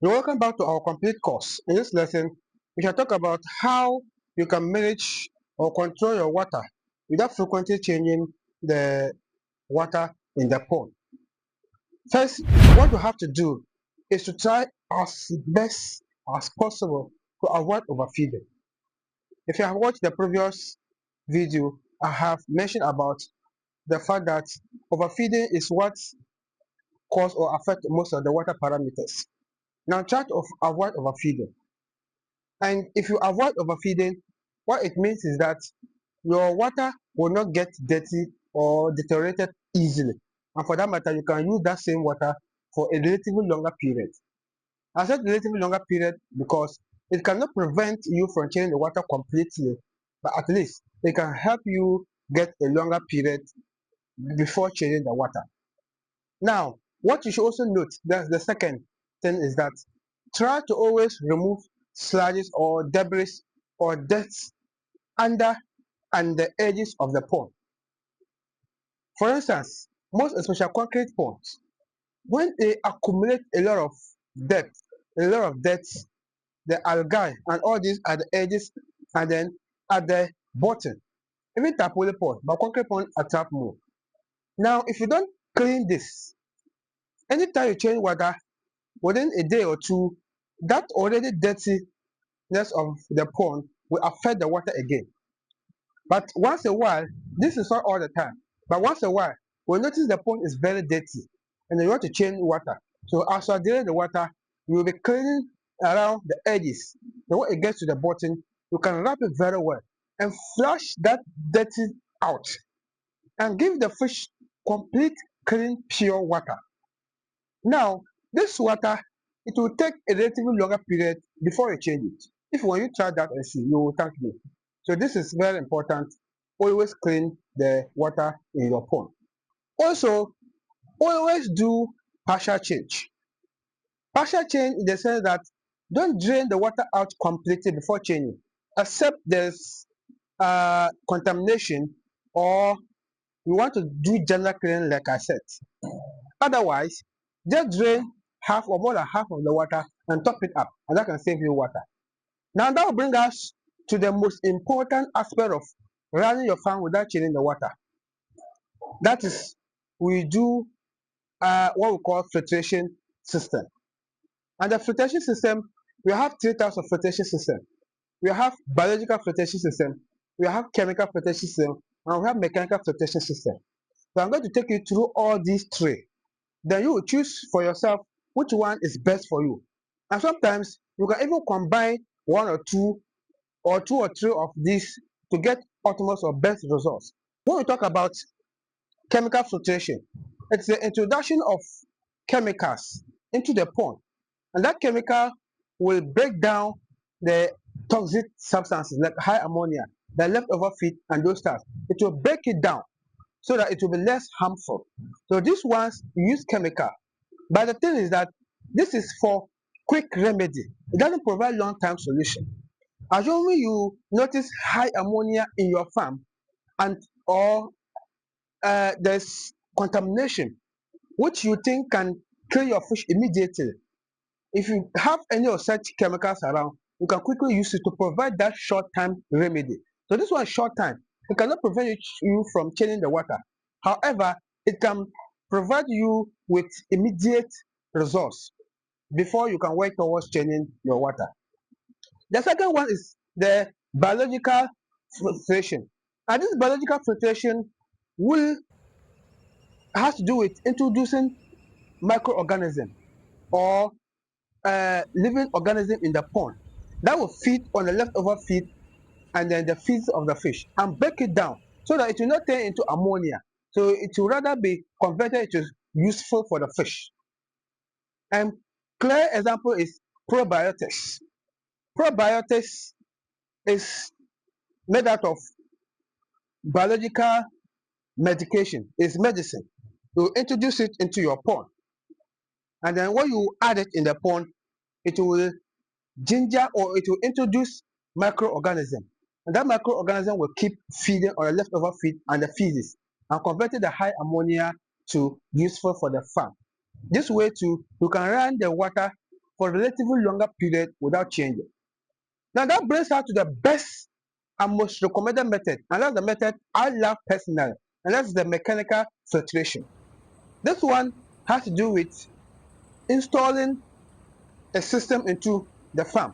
You're welcome back to our complete course. In this lesson, we shall talk about how you can manage or control your water without frequently changing the water in the pond. First, what you have to do is to try as best as possible to avoid overfeeding. If you have watched the previous video, I have mentioned about the fact that overfeeding is what cause or affect most of the water parameters. Now try to avoid overfeeding. And if you avoid overfeeding, what it means is that your water will not get dirty or deteriorated easily. And for that matter, you can use that same water for a relatively longer period. I said relatively longer period because it cannot prevent you from changing the water completely, but at least it can help you get a longer period before changing the water. Now, what you should also note, that's the second thing, is that try to always remove sludges or debris or dirt under and the edges of the pond. For instance, most especially concrete ponds, when they accumulate a lot of dirt, the algae and all these at the edges and then at the bottom, even tapole pond, but concrete pond attract more. Now, if you don't clean this, anytime you change water within a day or two, that already dirtiness of the pond will affect the water again. But once a while, this is not all the time, but once a while, we'll notice the pond is very dirty and then you want to change water. So as you are draining the water, you will be cleaning around the edges. Then when it gets to the bottom, you can wrap it very well and flush that dirty out and give the fish complete clean pure water. Now, this water, it will take a relatively longer period before you change it. If when you try that and see, you will thank me. So this is very important. Always clean the water in your pond. Also, always do partial change. Partial change in the sense that don't drain the water out completely before changing, except there's contamination or you want to do general cleaning like I said. Otherwise, just drain half or more than half of the water and top it up, and that can save you water. Now that will bring us to the most important aspect of running your farm without changing the water. That is, we do what we call filtration system. And the filtration system, we have three types of filtration system. We have biological filtration system, we have chemical filtration system, and we have mechanical filtration system. So I'm going to take you through all these three. Then you will choose for yourself which one is best for you. And sometimes you can even combine one or two or three of these to get optimal or best results. When we talk about chemical filtration, it's the introduction of chemicals into the pond, and that chemical will break down the toxic substances like high ammonia, the leftover feed, and those stuff. It will break it down so that it will be less harmful. So these ones use chemical, but the thing is that this is for quick remedy. It doesn't provide long-term solution. Assuming you notice high ammonia in your farm and or there's contamination which you think can kill your fish immediately. If you have any of such chemicals around, you can quickly use it to provide that short-term remedy. So this one is short time. It cannot prevent you from changing the water. However, it can provide you with immediate results before you can work towards changing your water. The second one is the biological filtration. And this biological filtration will has to do with introducing microorganism or living organism in the pond that will feed on the leftover feed and then the feeds of the fish and break it down so that it will not turn into ammonia. So it will rather be converted into useful for the fish. And clear example is probiotics. Probiotics is made out of biological medication, is medicine. You introduce it into your pond, and then when you add it in the pond, it will ginger or it will introduce microorganism, and that microorganism will keep feeding on the leftover feed and the feces and converting the high ammonia to useful for the farm. This way too, you can run the water for a relatively longer period without changing. Now that brings us to the best and most recommended method, and that's the method I love personally, and that's the mechanical filtration. This one has to do with installing a system into the farm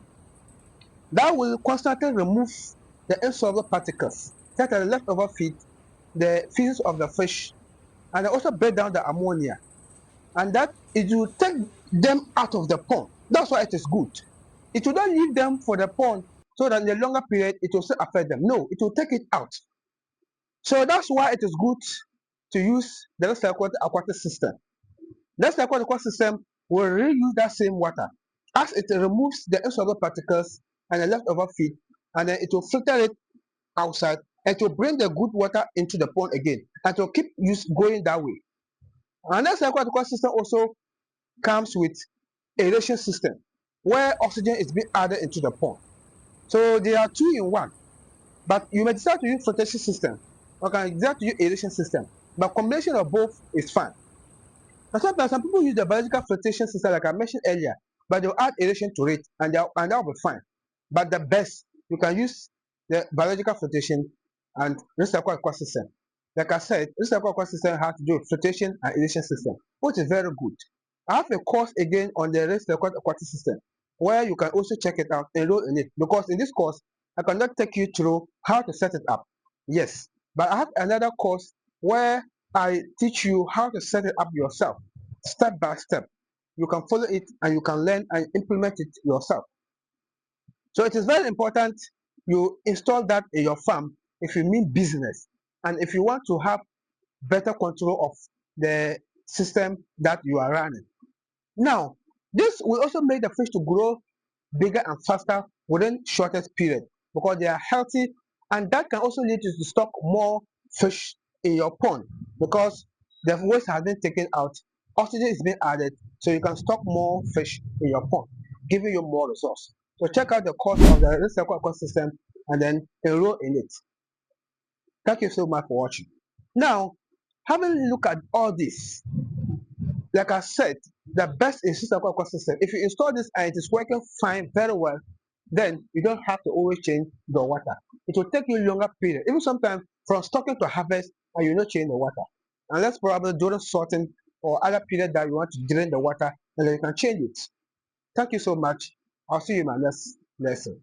that will constantly remove the insoluble particles that are leftover feed, the feces of the fish, and also break down the ammonia, and that it will take them out of the pond. That's why it is good. It will not leave them for the pond so that in a longer period it will still affect them. No, it will take it out. So that's why it is good to use the recycled aquatic system. The recycled aquatic system will reuse that same water as it removes the insoluble particles and the leftover feed, and then it will filter it outside and to bring the good water into the pond again and to keep use going that way. And the recycled aquatic system also comes with aeration system where oxygen is being added into the pond. So they are two in one. But you may decide to use filtration system or can decide to use aeration system. But combination of both is fine. And sometimes some people use the biological filtration system like I mentioned earlier, but they'll add aeration to it and that'll be fine. But the best you can use the biological filtration and recycle aqua system. Like I said, recycle aqua system has to do with filtration and aeration system, which is very good. I have a course again on the recycle aquatic system where you can also check it out, enroll in it. Because in this course, I cannot take you through how to set it up. Yes, but I have another course where I teach you how to set it up yourself, step by step. You can follow it and you can learn and implement it yourself. So it is very important you install that in your farm if you mean business and if you want to have better control of the system that you are running. Now, this will also make the fish to grow bigger and faster within shortest period because they are healthy, and that can also lead you to stock more fish in your pond because the waste has been taken out, oxygen is being added, so you can stock more fish in your pond, giving you more resource. So check out the course of the recycle ecosystem and then enroll in it. Thank you so much for watching. Now, having a look at all this, like I said, the best is system system. If you install this and it is working fine, very well, then you don't have to always change the water. It will take you longer period, even sometimes from stocking to harvest, and you not change the water. Unless probably during sorting or other period that you want to drain the water, and then you can change it. Thank you so much. I'll see you in my next lesson.